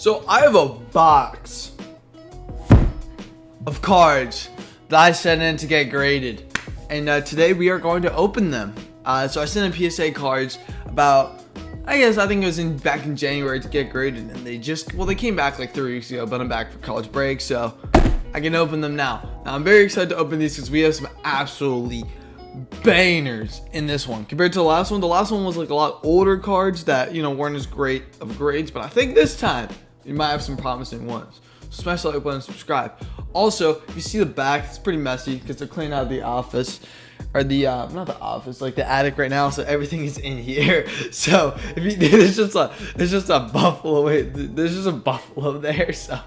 So I have a box of cards that I sent in to get graded, and today we are going to open them. So I sent in PSA cards about, I think it was back in January to get graded, and they came back like 3 weeks ago, but I'm back for college break, so I can open them now. Now I'm very excited to open these because we have some absolutely bangers in this one compared to the last one. The last one was like a lot older cards that weren't as great of grades, but I think this time you might have some promising ones. So smash the like button and subscribe. Also, if you see the back, it's pretty messy because they're cleaning out the office, or the not the office, like the attic right now, so everything is in here. So if you there's just a buffalo. There's just a buffalo there, so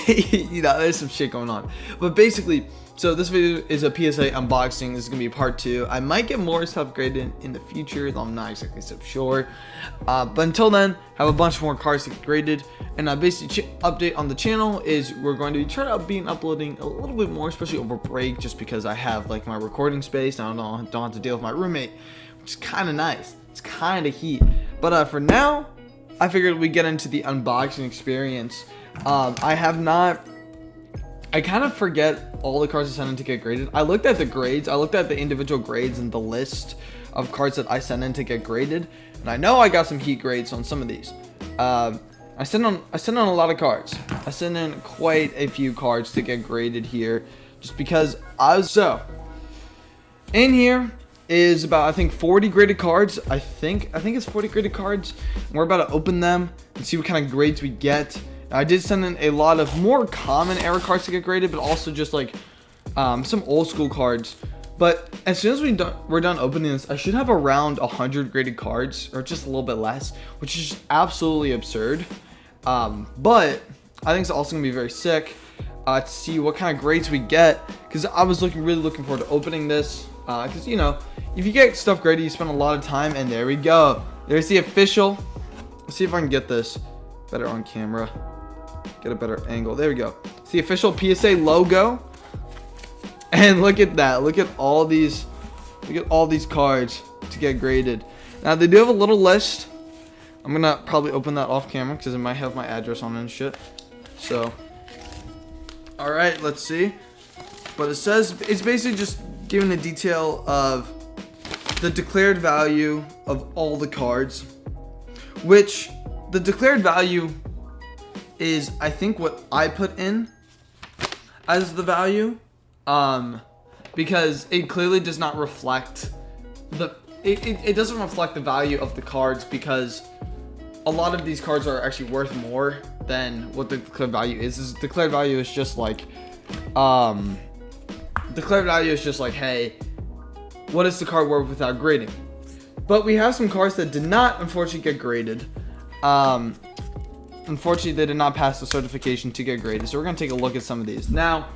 there's some shit going on. But basically, so this video is a PSA unboxing. This is gonna be part 2. I might get more stuff graded in the future, though I'm not exactly so sure. But until then, have a bunch more cards to get graded. And basically, update on the channel is we're going to be trying to be uploading a little bit more, especially over break, just because I have like my recording space. I don't have to deal with my roommate, which is kind of nice. It's kind of heat. But for now, I figured we'd get into the unboxing experience. I kind of forget all the cards I sent in to get graded. I looked at the grades. I looked at the individual grades and the list of cards that I sent in to get graded, and I know I got some heat grades on some of these. I sent in a lot of cards. I sent in quite a few cards to get graded here, just because in here is about, I think, 40 graded cards. I think it's 40 graded cards. And we're about to open them and see what kind of grades we get. I did send in a lot of more common error cards to get graded, but also just like some old school cards. But as soon as we're done opening this, I should have around 100 graded cards, or just a little bit less, which is absolutely absurd. But I think it's also gonna be very sick to see what kind of grades we get, because I was really looking forward to opening this. Because if you get stuff graded, you spend a lot of time, and there we go. There's the official. Let's see if I can get this better on camera. Get a better angle. There we go. It's the official PSA logo. And look at that. Look at all these cards to get graded. Now they do have a little list. I'm gonna probably open that off camera because it might have my address on it and shit. So, all right, let's see. But it says it's basically just giving the detail of the declared value of all the cards, which the declared value is, I think, what I put in as the value, because it clearly does not reflect it doesn't reflect the value of the cards, because a lot of these cards are actually worth more than what the declared value is. Declared value is just like hey, what is the card worth without grading? But we have some cards that did not, unfortunately, get graded. Unfortunately, they did not pass the certification to get graded, so we're going to take a look at some of these. Now,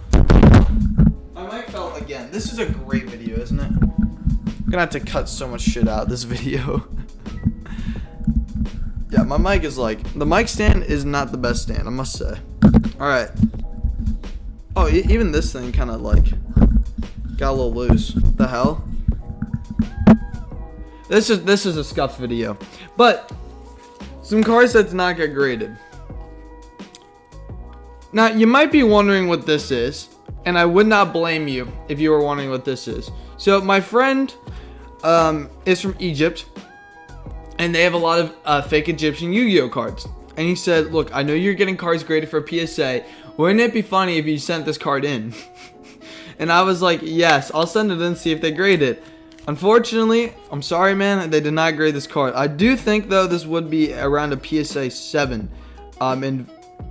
my mic fell again. This is a great video, isn't it? I'm going to have to cut so much shit out of this video. Yeah, my mic is the mic stand is not the best stand, I must say. Alright. Oh, even this thing kind of got a little loose. What the hell? This is a scuffed video. But some cards that did not get graded. Now, you might be wondering what this is, and I would not blame you if you were wondering what this is. So, my friend is from Egypt, and they have a lot of fake Egyptian Yu-Gi-Oh cards. And he said, look, I know you're getting cards graded for PSA. Wouldn't it be funny if you sent this card in? And I was like, yes, I'll send it in, see if they grade it. Unfortunately, I'm sorry, man, they did not grade this card. I do think, though, this would be around a PSA 7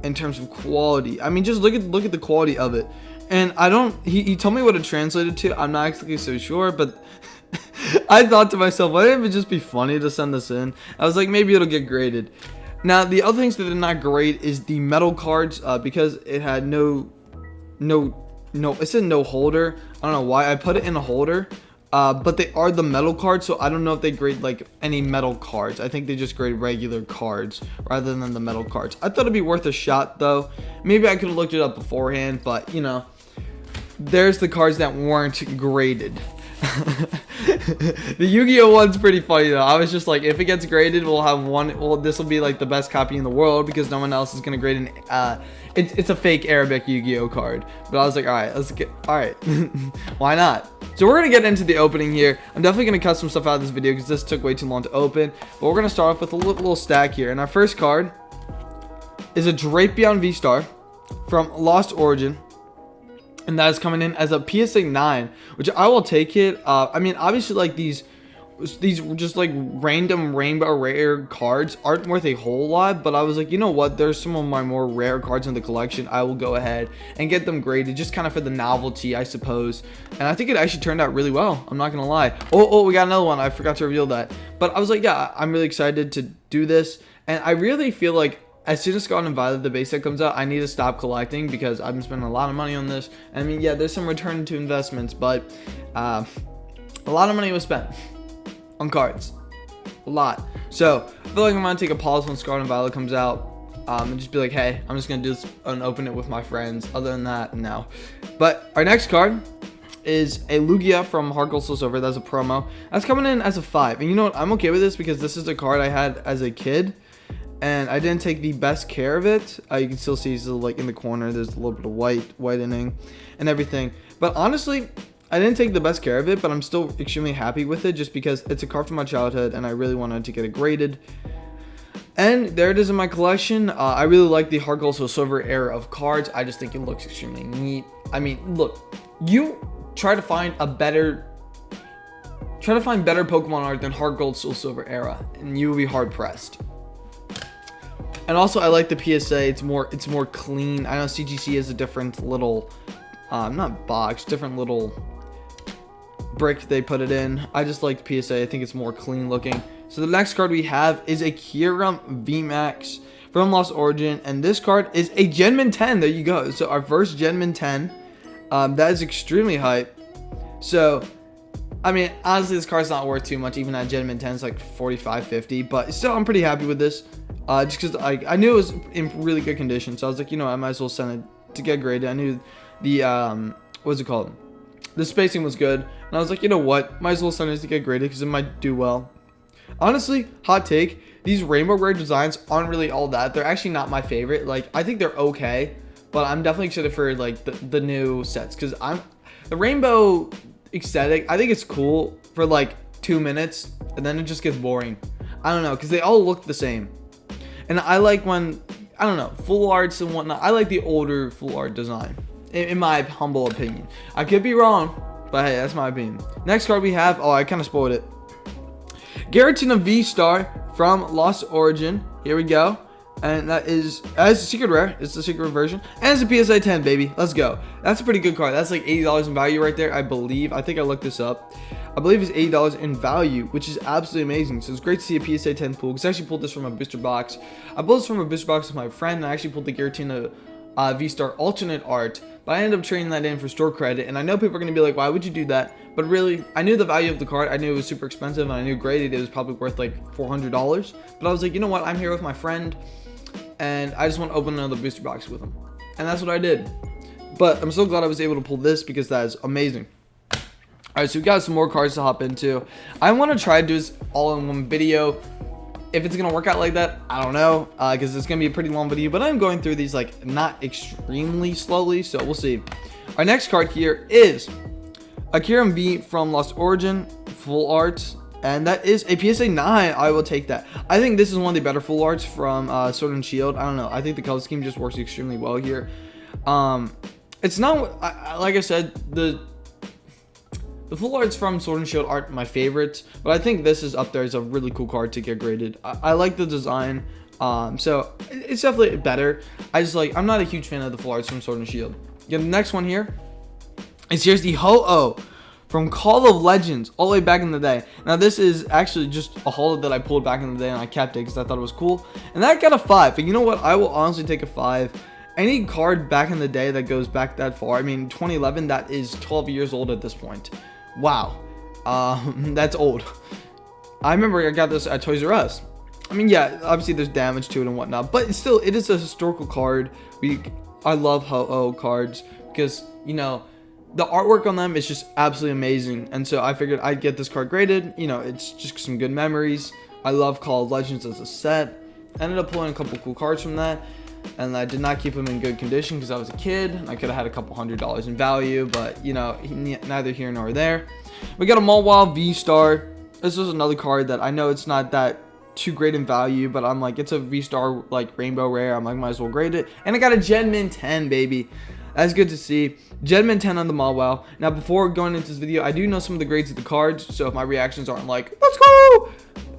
in terms of quality. I mean, just look at the quality of it. And he told me what it translated to. I'm not exactly so sure, but I thought to myself, wouldn't it just be funny to send this in? I was like, maybe it'll get graded. Now, the other things that did not grade is the metal cards, because it had it said no holder. I don't know why I put it in a holder. But they are the metal cards, so I don't know if they grade any metal cards. I think they just grade regular cards rather than the metal cards. I thought it'd be worth a shot, though. Maybe I could have looked it up beforehand, but there's the cards that weren't graded. The Yu-Gi-Oh one's pretty funny though. I was just like, if it gets graded, we'll have one. Well, this will be like the best copy in the world because no one else is gonna grade an. It's a fake Arabic Yu-Gi-Oh card. But I was like, all right, let's get. All right, why not? So we're gonna get into the opening here. I'm definitely gonna cut some stuff out of this video because this took way too long to open. But we're gonna start off with a little stack here, and our first card is a Drapion V-Star from Lost Origin. And that is coming in as a PSA 9, which I will take it. I mean, obviously, like these just like random rainbow rare cards aren't worth a whole lot. But I was like, you know what? There's some of my more rare cards in the collection. I will go ahead and get them graded, just kind of for the novelty, I suppose. And I think it actually turned out really well. I'm not gonna lie. Oh, we got another one. I forgot to reveal that. But I was like, yeah, I'm really excited to do this, and I really feel like, as soon as Scarlet and Violet, the base set comes out, I need to stop collecting because I've been spending a lot of money on this. I mean, yeah, there's some return to investments, but a lot of money was spent on cards. A lot. So, I feel like I'm going to take a pause when Scarlet and Violet comes out and just be like, hey, I'm just going to do this and open it with my friends. Other than that, no. But our next card is a Lugia from Heart Gold Soul Silver. That's a promo. That's coming in as a 5. And you know what? I'm okay with this because this is a card I had as a kid. And I didn't take the best care of it. You can still see it's like in the corner. There's a little bit of whitening and everything. But honestly, I didn't take the best care of it. But I'm still extremely happy with it just because it's a card from my childhood. And I really wanted to get it graded. And there it is in my collection. I really like the Heart Gold Soul Silver era of cards. I just think it looks extremely neat. I mean, look. You try to find better Pokemon art than Heart Gold Soul Silver era. And you will be hard pressed. And also, I like the PSA. It's more clean. I know CGC has a different little, not box, different little brick they put it in. I just like the PSA. I think it's more clean looking. So the next card we have is a Kyurem VMAX from Lost Origin, and this card is a Genmin 10. There you go. So our first Genmin 10. That is extremely hype. So, I mean, honestly, this card's not worth too much. Even at Genmin 10, it's like 45, 50. But still, I'm pretty happy with this. Just because I knew it was in really good condition. So I was like, you know, I might as well send it to get graded. I knew the, what's it called? The spacing was good. And I was like, you know what? Might as well send it to get graded because it might do well. Honestly, hot take. These rainbow rare designs aren't really all that. They're actually not my favorite. Like, I think they're okay. But I'm definitely excited for, like, the new sets. Because the rainbow aesthetic, I think it's cool for, like, 2 minutes. And then it just gets boring. I don't know. Because they all look the same. And I like when, I don't know, full arts and whatnot. I like the older full art design, in my humble opinion. I could be wrong, but hey, that's my opinion. Next card we have, I kind of spoiled it. Giratina V-Star from Lost Origin. Here we go. And that is, as a secret rare. It's the secret version. And it's a PSA 10, baby. Let's go. That's a pretty good card. That's like $80 in value right there, I believe. I think I looked this up. I believe it's $80 in value, which is absolutely amazing. So it's great to see a PSA 10 pull, because I actually pulled this from a booster box. I pulled this from a booster box with my friend, and I actually pulled the Giratina V-Star alternate art, but I ended up trading that in for store credit. And I know people are going to be like, why would you do that? But really, I knew the value of the card. I knew it was super expensive, and I knew graded it was probably worth like $400. But I was like, you know what? I'm here with my friend, and I just want to open another booster box with him. And that's what I did. But I'm so glad I was able to pull this, because that is amazing. Alright, so we got some more cards to hop into. I want to try to do this all in one video. If it's going to work out like that, I don't know. Because it's going to be a pretty long video. But I'm going through these like not extremely slowly. So we'll see. Our next card here is a Kyurem V from Lost Origin. Full art. And that is a PSA 9. I will take that. I think this is one of the better full arts from Sword and Shield. I don't know. I think the color scheme just works extremely well here. It's not, like I said, the full arts from Sword and Shield aren't my favorites, but I think this is up there as a really cool card to get graded. I like the design, so it's definitely better. I'm not a huge fan of the full arts from Sword and Shield. Yeah, the next one here is here's the Ho-Oh from Call of Legends, all the way back in the day. Now this is actually just a holo that I pulled back in the day, and I kept it because I thought it was cool. And that got a 5. And you know what? I will honestly take a 5. Any card back in the day that goes back that far, I mean 2011, that is 12 years old at this point. Wow, that's old. I remember I got this at Toys R Us. I mean, yeah, obviously there's damage to it and whatnot, but it's still, it is a historical card. I love Ho-Oh cards because, you know, the artwork on them is just absolutely amazing. And so I figured I'd get this card graded. You know, it's just some good memories. I love Call of Legends as a set. Ended up pulling a couple cool cards from that. And I did not keep them in good condition because I was a kid. I could have had a couple $100 in value, but you know, neither here nor there. We got a Mawile V-Star. This was another card that I know it's not that too great in value, but I'm like, it's a V-Star like rainbow rare. I'm like, might as well grade it. And I got a Genmin 10, baby. That's good to see. Genmin 10 on the Mawile. Now, before going into this video, I do know some of the grades of the cards, so if my reactions aren't like, let's go,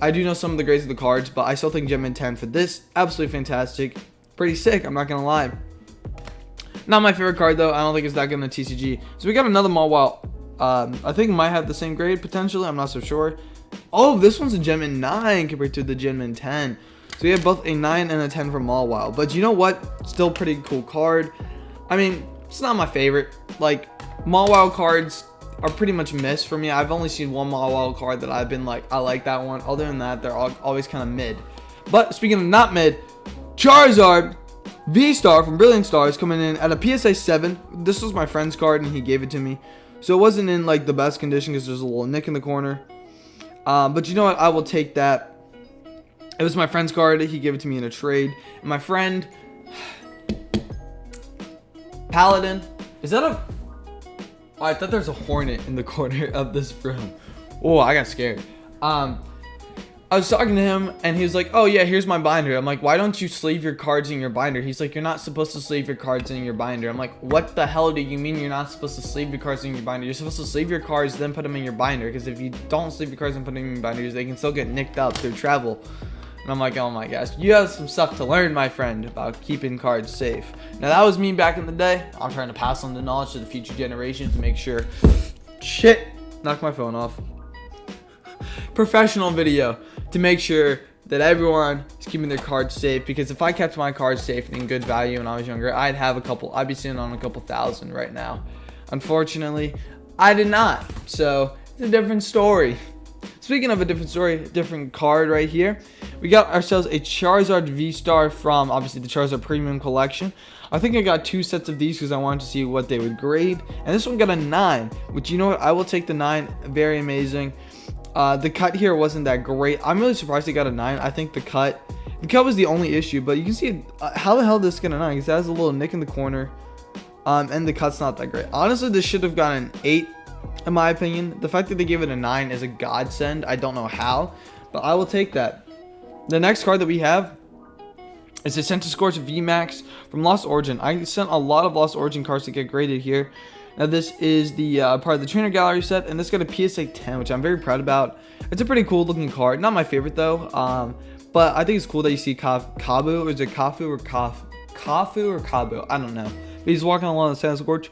I do know some of the grades of the cards, but I still think Genmin 10 for this, absolutely fantastic. Pretty sick, I'm not gonna lie. Not my favorite card though. I don't think it's that good in the TCG. So we got another Mawile. I think it might have the same grade potentially. I'm not so sure. Oh, this one's a Genmin 9 compared to the Genmin 10. So we have both a 9 and a 10 from Mawile. But you know what? Still pretty cool card. I mean, it's not my favorite. Like, Mawile cards are pretty much missed for me. I've only seen one Mawile card that I've been like, I like that one. Other than that, they're always kind of mid. But speaking of not mid, Charizard V-Star from Brilliant Stars coming in at a PSA 7. This was my friend's card and he gave it to me. So it wasn't in like the best condition because there's a little nick in the corner. But you know what? I will take that. It was my friend's card. He gave it to me in a trade. And my friend, Paladin. Is that a... Oh, I thought there was a hornet in the corner of this room. Oh, I got scared. I was talking to him and he was like, oh yeah, here's my binder. I'm like, why don't you sleeve your cards in your binder? He's like, you're not supposed to sleeve your cards in your binder. I'm like, what the hell do you mean you're not supposed to sleeve your cards in your binder? You're supposed to sleeve your cards, then put them in your binder. Because if you don't sleeve your cards and put them in your binders, they can still get nicked up through travel. And I'm like, oh my gosh, you have some stuff to learn, my friend, about keeping cards safe. Now that was me back in the day. I'm trying to pass on the knowledge to the future generations to make sure. Shit, knock my phone off. Professional video to make sure that everyone is keeping their cards safe, because if I kept my cards safe and in good value when I was younger, I'd be sitting on a couple thousand right now. Unfortunately, I did not. So it's a different story. Speaking of a different story, different card right here, we got ourselves a Charizard V-Star from obviously the Charizard Premium Collection. I think I got 2 sets of these because I wanted to see what they would grade, and this one got a 9, which, you know what, I will take the 9. Very amazing. The cut here wasn't that great. I'm really surprised they got a 9. I think the cut was the only issue, but you can see how the hell this got a 9, because it has a little nick in the corner, and the cut's not that great. Honestly, this should have gotten an 8 in my opinion. The fact that they gave it a 9 is a godsend. I don't know how, but I will take that. The next card that we have is a Centiskorch VMAX from Lost Origin. I sent a lot of Lost Origin cards to get graded here. Now this is the part of the trainer gallery set, and this got a PSA 10, which I'm very proud about. It's a pretty cool looking card. Not my favorite though, but I think it's cool that you see Kabu. Or is it Kafu or Kafu or Kabu? I don't know. But he's walking along the Centiskorch.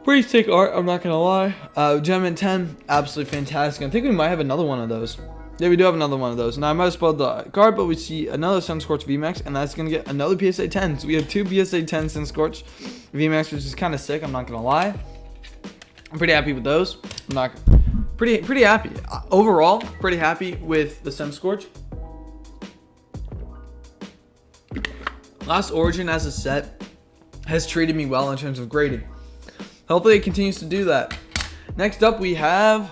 Pretty sick art, I'm not gonna lie. Genmin 10, absolutely fantastic. I think we might have another one of those. Yeah, we do have another one of those. Now, I might have spoiled the card, but we see another Centiskorch VMAX, and that's going to get another PSA 10. So we have 2 PSA 10 Centiskorch VMAX, which is kind of sick, I'm not going to lie. I'm pretty happy with those. I'm not... Pretty happy. Overall, pretty happy with the Centiskorch. Lost Origin as a set has treated me well in terms of grading. Hopefully, it continues to do that. Next up, we have...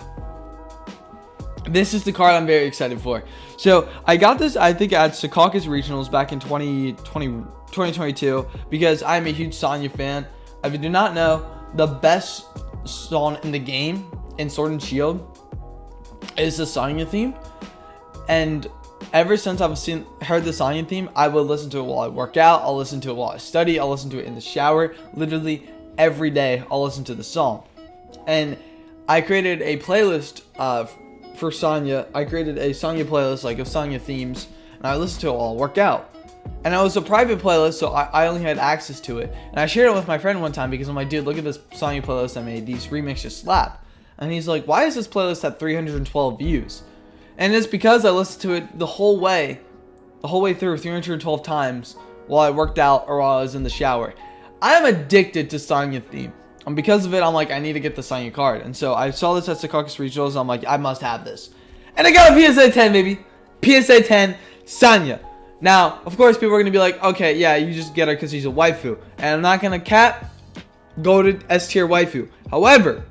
This is the card I'm very excited for. So I got this, I think, at Secaucus Regionals back in 2022 because I'm a huge Sonya fan. If you do not know, the best song in the game in Sword and Shield is the Sonya theme. And ever since I've heard the Sonya theme, I will listen to it while I work out. I'll listen to it while I study. I'll listen to it in the shower. Literally every day I'll listen to the song. And I created a playlist for Sonya. I created a Sonya playlist, like of Sonya themes, and I listened to it while I work out. And it was a private playlist, so I only had access to it. And I shared it with my friend one time because I'm like, dude, look at this Sonya playlist I made. These remixes slap. And he's like, why is this playlist at 312 views? And it's because I listened to it the whole way through 312 times while I worked out or while I was in the shower. I am addicted to Sonya theme. And because of it, I'm like, I need to get the Sonya card. And so I saw this at Secaucus Regionals. I'm like, I must have this. And I got a PSA 10, baby. PSA 10 Sonya. Now, of course, people are going to be like, okay, yeah, you just get her because she's a waifu. And I'm not going to cap. goated S tier waifu. However,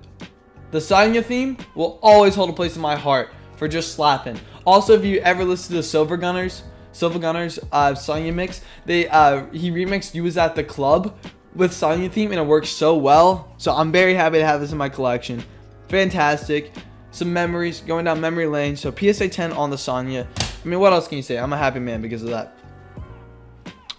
the Sanya theme will always hold a place in my heart for just slapping. Also, if you ever listen to the Silver Gunners Sanya mix, he remixed "You Was at the Club" with Sanya theme, and it works so well. So I'm very happy to have this in my collection. Fantastic. Some memories going down memory lane. So PSA 10 on the Sanya. I mean, what else can you say? I'm a happy man because of that.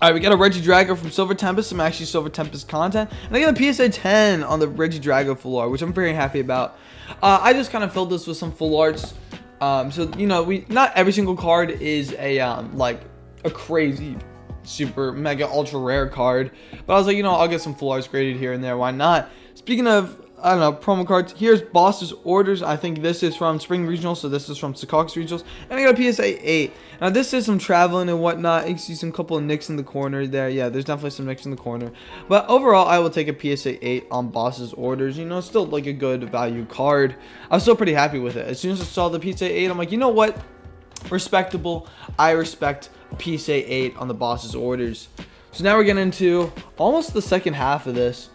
Alright, we got a Regidrago from Silver Tempest, some actually Silver Tempest content. And I got a PSA 10 on the Regidrago full art, which I'm very happy about. I just kind of filled this with some full arts. So, you know, not every single card is like a crazy, super, mega, ultra rare card. But I was like, you know, I'll get some full arts graded here and there. Why not? Speaking of, I don't know, promo cards. Here's Boss's Orders. I think this is from Spring Regionals, so this is from Secaucus Regionals. And I got a PSA 8. Now, this is some traveling and whatnot. You can see some couple of nicks in the corner there. Yeah, there's definitely some nicks in the corner. But overall, I will take a PSA 8 on Boss's Orders. You know, it's still like a good value card. I was still pretty happy with it. As soon as I saw the PSA 8, I'm like, you know what? Respectable. I respect PSA 8 on the Boss's Orders. So now we're getting into almost the second half of this.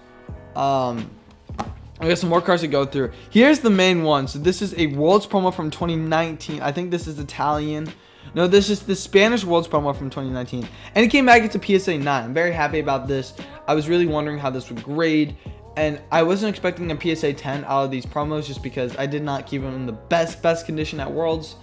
I got some more cards to go through. Here's the main one. So this is a Worlds promo from 2019. I think this is Italian. No, this is the Spanish Worlds promo from 2019. And it came back into PSA 9. I'm very happy about this. I was really wondering how this would grade. And I wasn't expecting a PSA 10 out of these promos just because I did not keep them in the best condition at Worlds.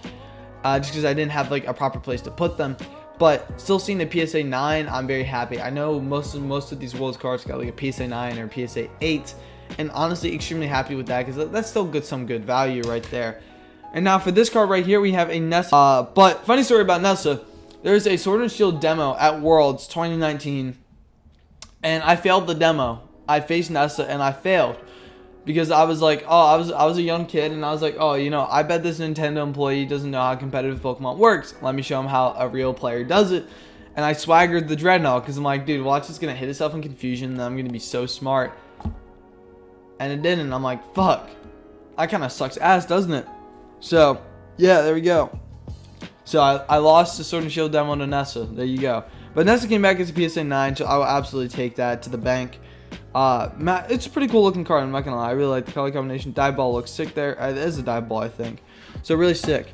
Just because I didn't have like a proper place to put them. But still seeing the PSA 9, I'm very happy. I know most of these Worlds cards got like a PSA 9 or PSA 8. And honestly, extremely happy with that because that's still some good value right there. And now for this card right here, we have a Nessa. But funny story about Nessa, there's a Sword and Shield demo at Worlds 2019, and I failed the demo. I faced Nessa and I failed because I was like, oh, I was a young kid, and I was like, oh, you know, I bet this Nintendo employee doesn't know how competitive Pokemon works. Let me show him how a real player does it. And I swaggered the Dreadnought because I'm like, dude, watch, it's gonna hit itself in confusion, and I'm gonna be so smart. And it didn't. I'm like, fuck. That kind of sucks ass, doesn't it? So, yeah, there we go. So, I lost the Sword and Shield demo to Nessa. There you go. But Nessa came back as a PSA 9, so I will absolutely take that to the bank. It's a pretty cool looking card, I'm not going to lie. I really like the color combination. Dive Ball looks sick there. It is a Dive Ball, I think. So, really sick.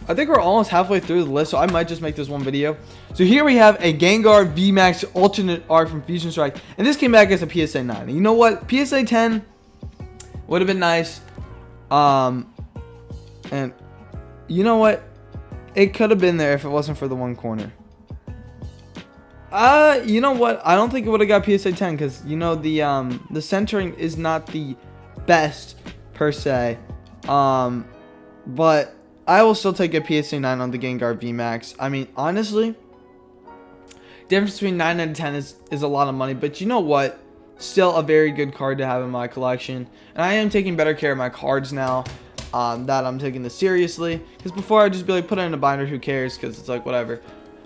I think we're almost halfway through the list, so I might just make this one video. So here we have a Gengar VMAX alternate art from Fusion Strike. And this came back as a PSA 9. And you know what? PSA 10... would have been nice. And you know what? It could have been there if it wasn't for the one corner. You know what? I don't think it would have got PSA 10 because, you know, the centering is not the best per se. But I will still take a PSA 9 on the Gengar VMAX. I mean, honestly, difference between 9 and 10 is a lot of money. But you know what? Still a very good card to have in my collection. And I am taking better care of my cards now that I'm taking this seriously. Because before I'd just be like, put it in a binder, who cares? Because it's like, whatever.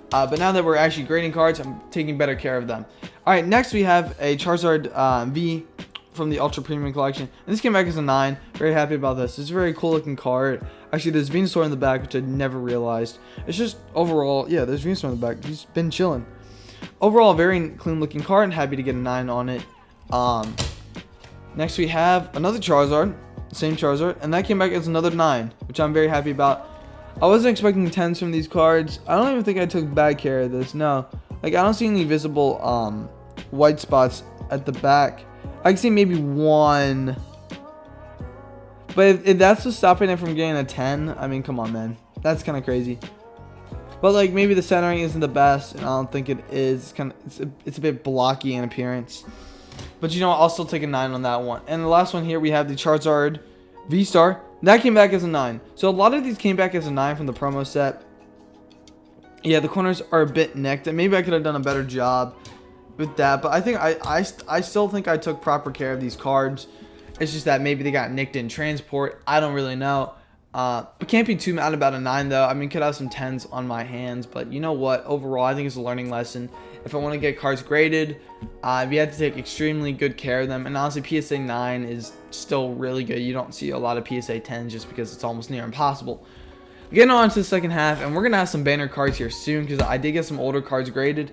But now that we're actually grading cards, I'm taking better care of them. Alright, next we have a Charizard V from the Ultra Premium Collection. And this came back as a 9. Very happy about this. It's a very cool looking card. Actually, there's Venusaur in the back, which I never realized. It's just overall, yeah, there's Venusaur in the back. He's been chilling. Overall, very clean looking card. And happy to get a 9 on it. Next we have another Charizard, same Charizard, and that came back as another 9, which I'm very happy about. I wasn't expecting 10s from these cards. I don't even think I took bad care of this. No, like I don't see any visible white spots at the back. I can see maybe one, but if that's just stopping it from getting a 10, I mean, come on, man, that's kind of crazy. But like maybe the centering isn't the best, and I don't think it is. It's a bit blocky in appearance. But you know what? I'll still take a 9 on that one. And the last one here, we have the Charizard V-Star. That came back as a 9. So a lot of these came back as a 9 from the promo set. Yeah, the corners are a bit nicked. And maybe I could have done a better job with that. But I think I still think I took proper care of these cards. It's just that maybe they got nicked in transport. I don't really know. But can't be too mad about a 9 though. I mean, could have some 10s on my hands. But you know what? Overall, I think it's a learning lesson. If I want to get cards graded, you have to take extremely good care of them. And honestly, PSA 9 is still really good. You don't see a lot of PSA 10s just because it's almost near impossible. Getting on to the second half, and we're going to have some banner cards here soon because I did get some older cards graded.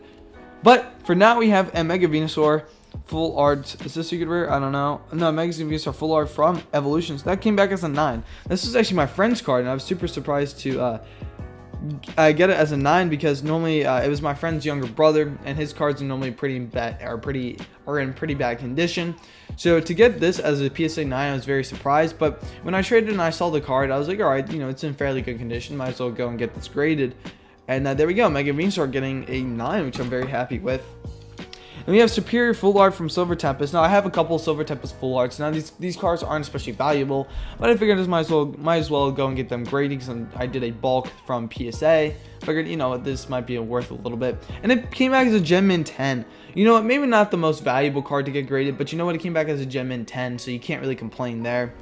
But for now, we have a Mega Venusaur Full art. Is this secret rare? I don't know. No, magazine views are full art from Evolutions. That came back as a 9. This is actually my friend's card, and I was super surprised to I get it as a 9 because normally it was my friend's younger brother, and his cards are normally are in pretty bad condition. So to get this as a PSA 9, I was very surprised. But when I traded and I saw the card, I was like, all right, it's in fairly good condition. Might as well go and get this graded. And there we go. Mega Venusaur getting a 9, which I'm very happy with. And we have Superior Full Art from Silver Tempest. Now, I have a couple of Silver Tempest Full Arts. Now, these cards aren't especially valuable, but I figured I might as well go and get them graded because I did a bulk from PSA. Figured, this might be worth a little bit. And it came back as a Gem Min 10. You know what? Maybe not the most valuable card to get graded, but you know what? It came back as a Gem Min 10, so you can't really complain there.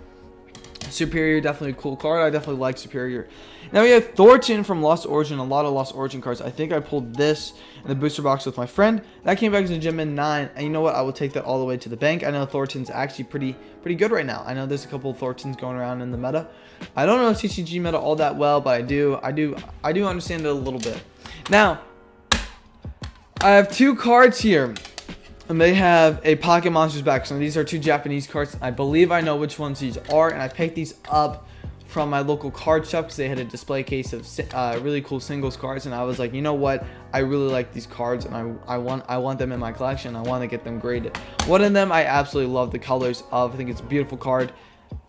Superior, definitely a cool card. I definitely like Superior. Now we have Thornton from Lost Origin. A lot of Lost Origin cards. I think I pulled this in the booster box with my friend. That came back as a Gem Min 9. And you know what? I will take that all the way to the bank. I know Thornton's actually pretty good right now. I know there's a couple of Thorntons going around in the meta. I don't know TCG meta all that well, but I do understand it a little bit. Now, I have 2 cards here. And they have a Pocket Monsters back. So these are 2 Japanese cards. I believe I know which ones these are. And I picked these up from my local card shop because they had a display case of really cool singles cards. And I was like, you know what? I really like these cards. And I want them in my collection. I want to get them graded. One of them I absolutely love the colors of. I think it's a beautiful card.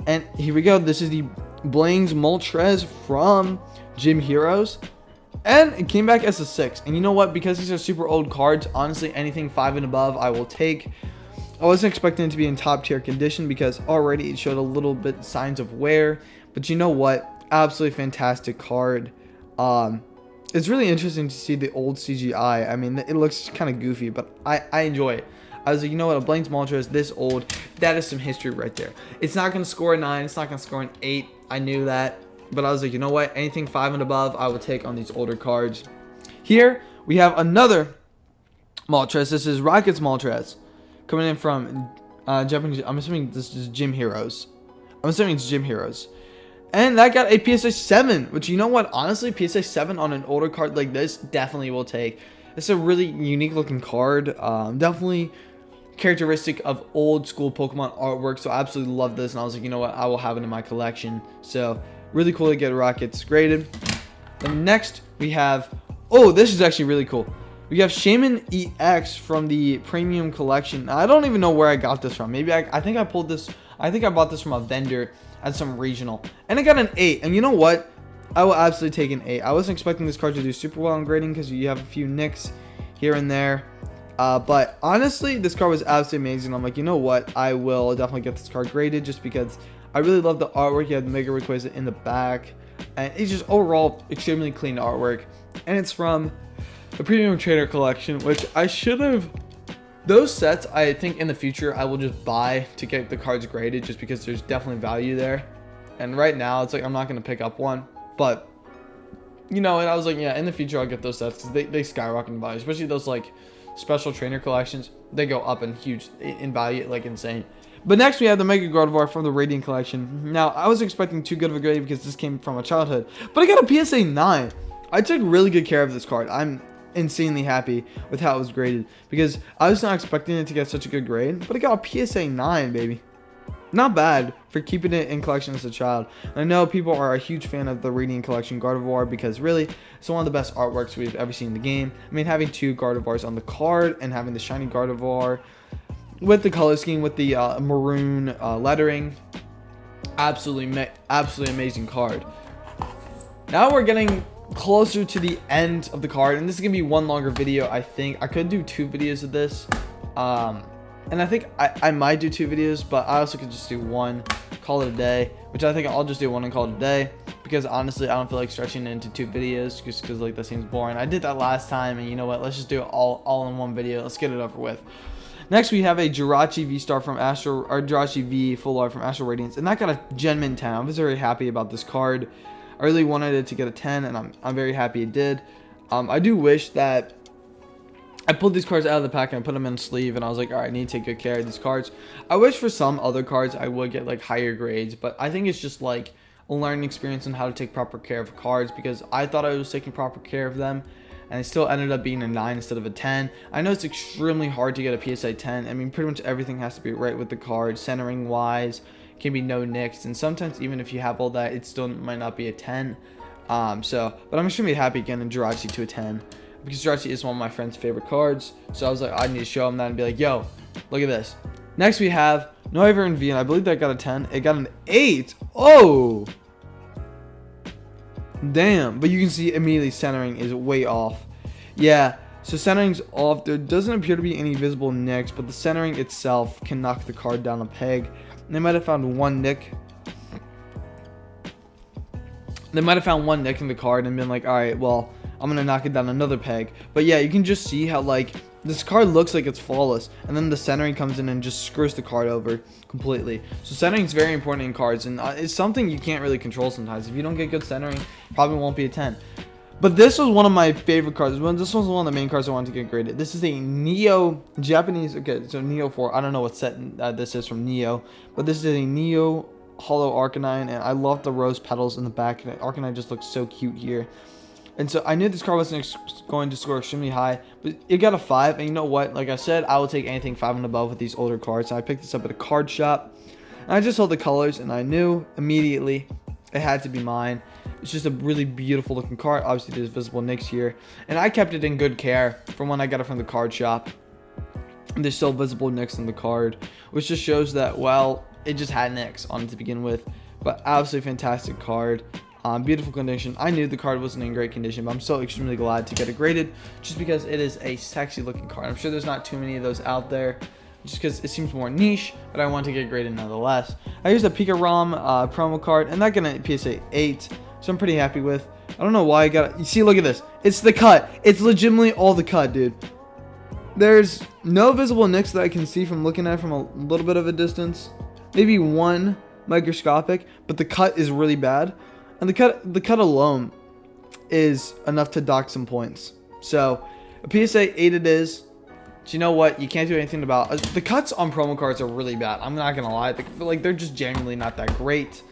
And here we go. This is the Blaine's Moltres from Gym Heroes. And it came back as a 6. And you know what? Because these are super old cards, honestly, anything 5 and above, I will take. I wasn't expecting it to be in top tier condition because already it showed a little bit signs of wear. But you know what? Absolutely fantastic card. It's really interesting to see the old CGI. I mean, it looks kind of goofy, but I enjoy it. I was like, you know what? A Blaine's Moltres this old, that is some history right there. It's not going to score a 9. It's not going to score an 8. I knew that. But I was like, you know what? Anything 5 and above, I will take on these older cards. Here, we have another Moltres. This is Rocket's Moltres. Coming in from Japanese. I'm assuming this is Gym Heroes. I'm assuming it's Gym Heroes. And that got a PSA 7. Which, you know what? Honestly, PSA 7 on an older card like this, definitely will take. It's a really unique looking card. Definitely characteristic of old school Pokemon artwork. So I absolutely love this. And I was like, you know what? I will have it in my collection. So really cool to get Rockets graded. And next we have, oh, this is actually really cool. We have Shaman EX from the premium collection. Now, I don't even know where I got this from. Maybe I think I pulled this. I think I bought this from a vendor at some regional. And I got an 8. And you know what? I will absolutely take an 8. I wasn't expecting this card to do super well in grading because you have a few nicks here and there. But honestly, this card was absolutely amazing. I'm like, you know what? I will definitely get this card graded just because I really love the artwork. You have the Mega Rayquaza in the back. And it's just overall extremely clean artwork. And it's from the Premium Trainer Collection, which I should have. Those sets, I think in the future, I will just buy to get the cards graded just because there's definitely value there. And right now, it's like I'm not going to pick up one. But, and I was like, yeah, in the future, I'll get those sets because they skyrocket in value. Especially those, like, special trainer collections. They go up in value, like insane. But next we have the Mega Gardevoir from the Radiant Collection. Now, I was expecting too good of a grade because this came from a childhood. But I got a PSA 9. I took really good care of this card. I'm insanely happy with how it was graded. Because I was not expecting it to get such a good grade. But I got a PSA 9, baby. Not bad for keeping it in collection as a child. And I know people are a huge fan of the Radiant Collection Gardevoir because really, it's one of the best artworks we've ever seen in the game. I mean, having 2 Gardevoirs on the card and having the shiny Gardevoir with the color scheme, with the maroon lettering, absolutely amazing card. Now we're getting closer to the end of the card, and this is gonna be one longer video. I think I could do 2 videos of this, and I think I might do 2 videos, but I also could just do one, call it a day, which I think I'll just do one and call it a day, because honestly I don't feel like stretching it into 2 videos just because like that seems boring. I did that last time, and you know what, let's just do it all in one video. Let's get it over with. Next, we have a Jirachi V-Star from Astro, or Jirachi V Full Art from Astral Radiance, and that got a Gen Min 10. I was very happy about this card. I really wanted it to get a 10, and I'm very happy it did. I do wish that I pulled these cards out of the pack and I put them in a sleeve, and I was like, all right, I need to take good care of these cards. I wish for some other cards I would get like higher grades, but I think it's just like a learning experience on how to take proper care of cards, because I thought I was taking proper care of them, and it still ended up being a 9 instead of a 10. I know it's extremely hard to get a PSA 10. I mean, pretty much everything has to be right with the card, centering wise, can be no nicks, and sometimes even if you have all that, it still might not be a 10. But I'm extremely happy getting Jirachi to a 10, because Jirachi is one of my friend's favorite cards. So I was like, I need to show him that and be like, yo, look at this. Next we have Noivern and V, and I believe that got a 10. It got an 8. Oh, damn. But you can see immediately centering is way off. Yeah, so centering's off. There doesn't appear to be any visible nicks, but the centering itself can knock the card down a peg. And they might have found one nick. They might have found one nick in the card and been like, all right, well, I'm gonna knock it down another peg. But yeah, you can just see how like this card looks like it's flawless, and then the centering comes in and just screws the card over completely. So centering is very important in cards, and it's something you can't really control sometimes. If you don't get good centering, probably won't be a 10. But this was one of my favorite cards. This was one of the main cards I wanted to get graded. This is a Neo Japanese. Okay, so Neo 4. I don't know what set this is from Neo, but this is a Neo Hollow Arcanine, and I love the rose petals in the back. Arcanine just looks so cute here. And so I knew this card wasn't going to score extremely high, but it got a 5. And you know what? Like I said, I will take anything 5 and above with these older cards. And I picked this up at a card shop. And I just saw the colors, and I knew immediately it had to be mine. It's just a really beautiful looking card. Obviously, there's visible nicks here. And I kept it in good care from when I got it from the card shop. And there's still visible nicks in the card, which just shows that, well, it just had nicks on it to begin with. But absolutely fantastic card. Beautiful condition. I knew the card wasn't in great condition, but I'm still extremely glad to get it graded just because it is a sexy looking card. I'm sure there's not too many of those out there just because it seems more niche, but I want to get graded nonetheless. I used a Pika ROM promo card, and that got a PSA 8, so I'm pretty happy with. I don't know why I got it. You see, look at this. It's the cut. It's legitimately all the cut, dude. There's no visible nicks that I can see from looking at it from a little bit of a distance. Maybe one microscopic, but the cut is really bad. And the cut alone is enough to dock some points. So a PSA 8 it is. But you know what? You can't do anything about the cuts on promo cards are really bad. I'm not gonna lie. Like they're just genuinely not that great.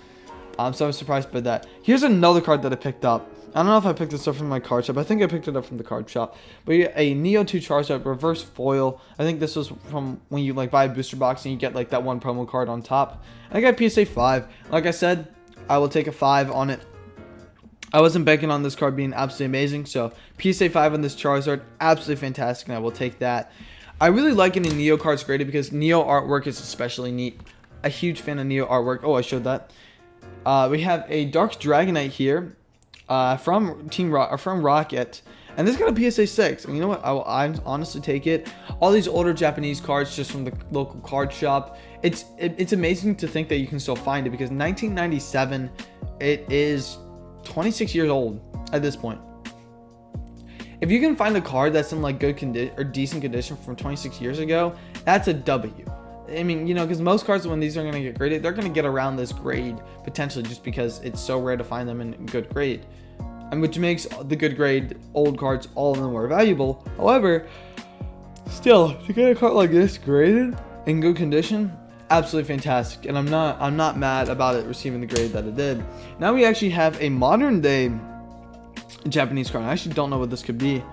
So I'm surprised by that. Here's another card that I picked up. I don't know if I picked this up from my card shop. I think I picked it up from the card shop. But yeah, a Neo 2 Charizard reverse foil. I think this was from when you like buy a booster box and you get like that one promo card on top. And I got PSA 5. Like I said, I will take a 5 on it. I wasn't banking on this card being absolutely amazing, so PSA 5 on this Charizard, absolutely fantastic, and I will take that. I really like getting Neo cards graded because Neo artwork is especially neat. A huge fan of Neo artwork. Oh, I showed that. We have a Dark Dragonite here from Rocket, and this got a PSA 6. And you know what? I honestly take it. All these older Japanese cards just from the local card shop. It's amazing to think that you can still find it because 1997, it is 26 years old at this point. If you can find a card that's in like good condition or decent condition from 26 years ago, that's a W. I mean, you know, because most cards when these are going to get graded, they're going to get around this grade potentially just because it's so rare to find them in good grade, and which makes the good grade old cards all of them more valuable. However, still to get a card like this graded in good condition, absolutely fantastic, and I'm not mad about it receiving the grade that it did. Now we actually have a modern day Japanese card. I actually don't know what this could be.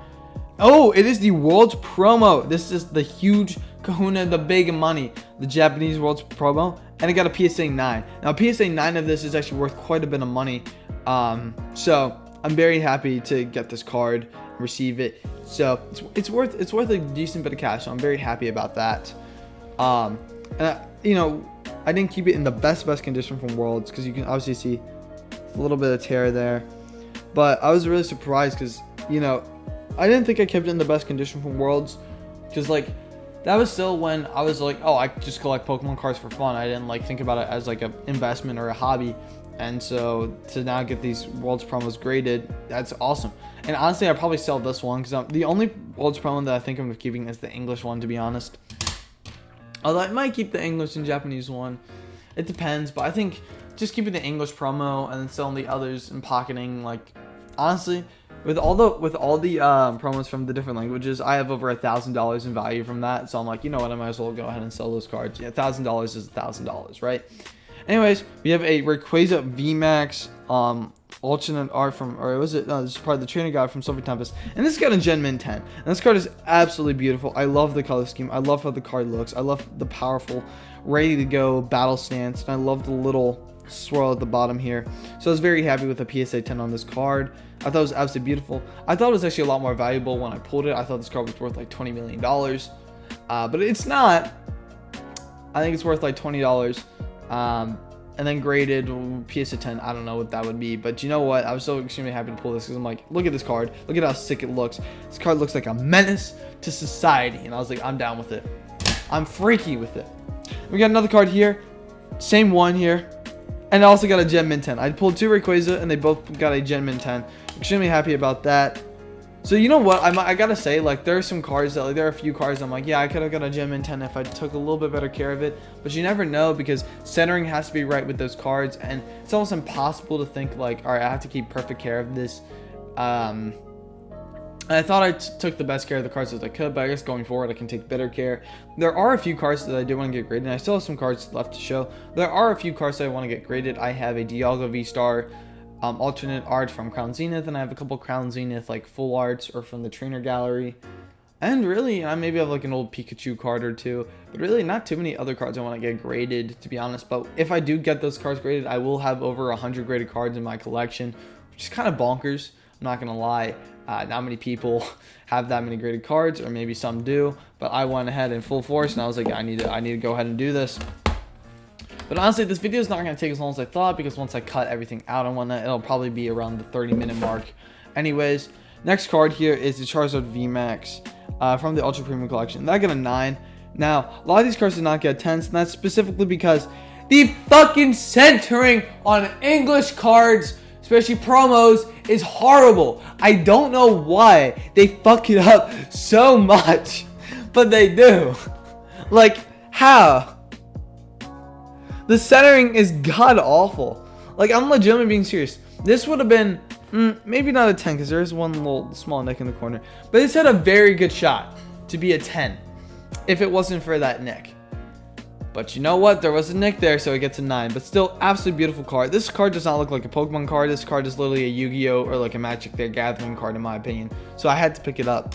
Oh, it is the World's Promo. This is the huge kahuna, the big money, the Japanese World's Promo, and it got a PSA 9. Now PSA 9 of this is actually worth quite a bit of money. So I'm very happy to get this card and receive it. So it's worth a decent bit of cash. So I'm very happy about that. And you know, I didn't keep it in the best condition from Worlds because you can obviously see a little bit of tear there. But I was really surprised because, you know, I didn't think I kept it in the best condition from Worlds because, like, that was still when I was like, oh, I just collect Pokemon cards for fun. I didn't, like, think about it as, like, an investment or a hobby. And so to now get these Worlds promos graded, that's awesome. And honestly, I'd probably sell this one because the only Worlds promo that I think I'm keeping is the English one, to be honest. Although I might keep the English and Japanese one. It depends, but I think just keeping the English promo and then selling the others and pocketing, like, honestly, with all the promos from the different languages, I have over $1,000 in value from that. So I'm like, you know what, I might as well go ahead and sell those cards. Yeah, $1,000 is $1,000, right? Anyways, we have a Rayquaza VMAX alternate art from, or was it? No, this is part of the trainer guide from Silver Tempest, and this got a Gen Min 10. And this card is absolutely beautiful. I love the color scheme. I love how the card looks. I love the powerful, ready to go battle stance, and I love the little swirl at the bottom here. So I was very happy with the PSA 10 on this card. I thought it was absolutely beautiful. I thought it was actually a lot more valuable when I pulled it. I thought this card was worth like $20 million, but it's not. I think it's worth like $20. And then graded PSA 10, I don't know what that would be, but you know what, I was so extremely happy to pull this because I'm like, look at this card, look at how sick it looks. This card looks like a menace to society, and I was like, I'm down with it. I'm freaky with it. We got another card here, same one here, and I also got a Gen Min 10. I pulled 2 Rayquaza and they both got a Gen Min 10. Extremely happy about that. So you know what, I gotta say, like, there are some cards that, like, there are a few cards I'm like, yeah, I could have got a Gen Min 10 if I took a little bit better care of it, but you never know because centering has to be right with those cards, and it's almost impossible to think like, all right, I have to keep perfect care of this. And I thought I took the best care of the cards as I could, but I guess going forward I can take better care. There are a few cards that I do want to get graded, and I still have some cards left to show. There are a few cards that I want to get graded. I have a Dialga V-Star alternate art from Crown Zenith, and I have a couple Crown Zenith like full arts or from the trainer gallery, and really I maybe have like an old Pikachu card or two, but really not too many other cards I want to get graded, to be honest. But if I do get those cards graded, I will have over 100 graded cards in my collection, which is kind of bonkers. I'm not gonna lie. Not many people have that many graded cards, or maybe some do, but I went ahead in full force and I was like, I need to go ahead and do this. But honestly, this video is not going to take as long as I thought, because once I cut everything out and whatnot, it'll probably be around the 30-minute mark. Anyways, next card here is the Charizard VMAX from the Ultra Premium Collection. That got a 9. Now, a lot of these cards did not get 10s, and that's specifically because the fucking centering on English cards, especially promos, is horrible. I don't know why they fuck it up so much, but they do. Like, how? The centering is god awful. Like, I'm legitimately being serious. This would have been maybe not a 10 because there is one little small nick in the corner, but this had a very good shot to be a 10 if it wasn't for that nick. But you know what? There was a nick there, so it gets a 9. But still, absolutely beautiful card. This card does not look like a Pokemon card. This card is literally a Yu-Gi-Oh! Or like a Magic the Gathering card, in my opinion. So I had to pick it up.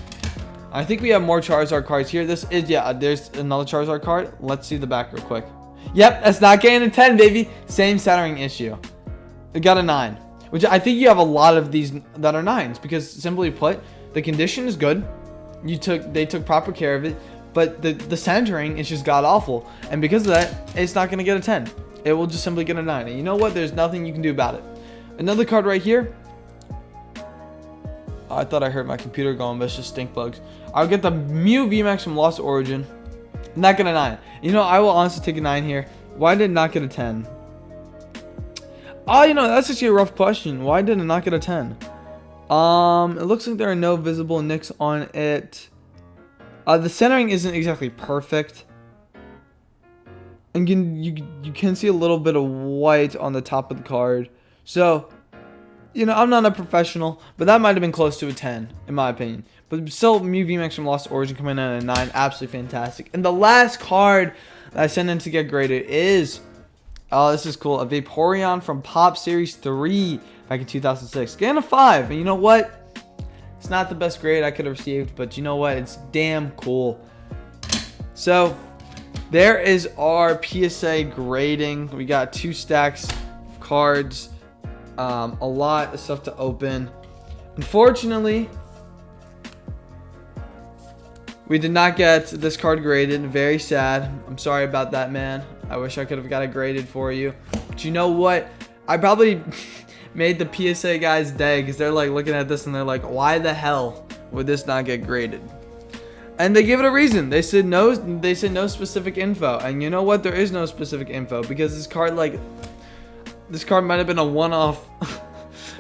I think we have more Charizard cards here. This is, yeah, there's another Charizard card. Let's see the back real quick. Yep, that's not getting a 10, baby. Same centering issue. It got a 9. Which I think you have a lot of these that are 9s. Because simply put, the condition is good. They took proper care of it. But the centering is just god awful, and because of that, it's not gonna get a 10. It will just simply get a 9. And you know what? There's nothing you can do about it. Another card right here. Oh, I thought I heard my computer going, but it's just stink bugs. I'll get the Mew VMAX from Lost Origin. Not get a 9. You know, I will honestly take a 9 here. Why did it not get a 10? Oh, you know, that's actually a rough question. Why did it not get a 10? It looks like there are no visible nicks on it. The centering isn't exactly perfect, and you can see a little bit of white on the top of the card. So, you know, I'm not a professional, but that might have been close to a 10 in my opinion. But still, Mew VMAX from Lost Origin coming in at a 9, absolutely fantastic. And the last card that I sent in to get graded is, oh, this is cool, a Vaporeon from Pop Series 3 back in 2006, getting a 5. And you know what? It's not the best grade I could have received, but you know what? It's damn cool. So, there is our PSA grading. We got 2 stacks of cards, a lot of stuff to open. Unfortunately, we did not get this card graded. Very sad. I'm sorry about that, man. I wish I could have got it graded for you. But you know what? I probably made the PSA guys day, because they're like looking at this and they're like, why the hell would this not get graded? And they give it a reason. They said no specific info. And you know what? There is no specific info, because this card might have been a one-off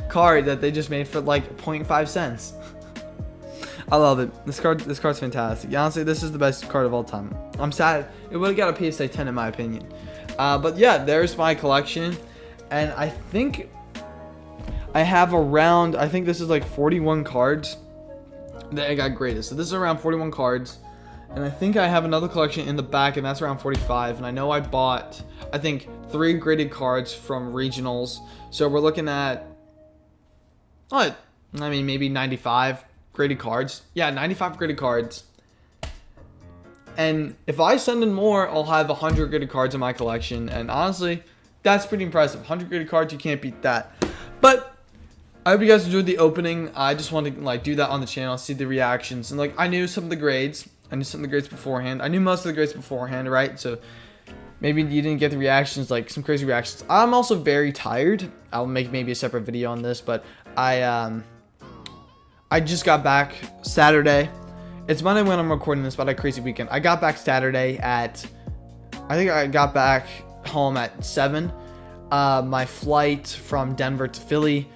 card that they just made for like 0.5 cents. I love it. This card's fantastic. Honestly, this is the best card of all time. I'm sad. It would have got a PSA 10 in my opinion. But yeah, there's my collection. And I think I have around, I think this is like 41 cards that I got graded. So this is around 41 cards. And I think I have another collection in the back, and that's around 45. And I know I bought, I think, 3 graded cards from regionals. So we're looking at, what? I mean, maybe 95 graded cards. Yeah, 95 graded cards. And if I send in more, I'll have 100 graded cards in my collection. And honestly, that's pretty impressive. 100 graded cards, you can't beat that. But I hope you guys enjoyed the opening. I just wanted to like do that on the channel, see the reactions. And like I knew some of the grades. I knew some of the grades beforehand. I knew most of the grades beforehand, right? So maybe you didn't get the reactions, like some crazy reactions. I'm also very tired. I'll make maybe a separate video on this, but I just got back Saturday. It's Monday when I'm recording this, but I had a crazy weekend. I got back Saturday at, I think I got back home at 7. My flight from Denver to Philly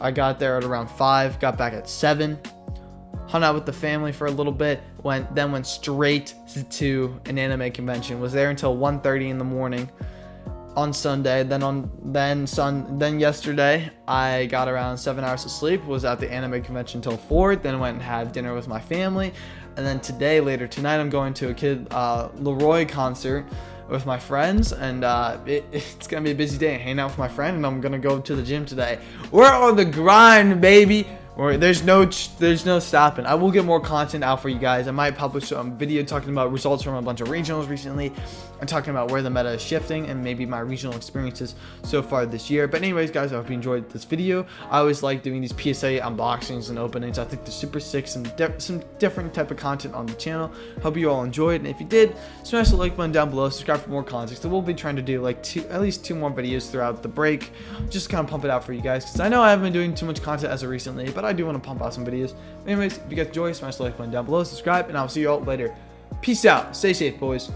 I got there at around 5, got back at 7. Hung out with the family for a little bit, then went straight to an anime convention. Was there until 1:30 in the morning on Sunday. Then yesterday I got around 7 hours of sleep. Was at the anime convention until 4. Then went and had dinner with my family. And then later tonight, I'm going to a Kid Leroy concert with my friends, and it's gonna be a busy day. Hanging out with my friend, and I'm gonna go to the gym today. We're on the grind, baby. There's no stopping. I will get more content out for you guys. I might publish a video talking about results from a bunch of regionals recently, and talking about where the meta is shifting, and maybe my regional experiences so far this year. But anyways, guys, I hope you enjoyed this video. I always like doing these PSA unboxings and openings. I think they're super sick, some different type of content on the channel. Hope you all enjoyed, and if you did, smash the like button down below, subscribe for more content. So we'll be trying to do like at least 2 more videos throughout the break, just kind of pump it out for you guys, because I know I haven't been doing too much content as of recently, but I do want to pump out some videos. Anyways, if you guys enjoy, smash the like button down below, subscribe, and I'll see you all later. Peace out. Stay safe, boys.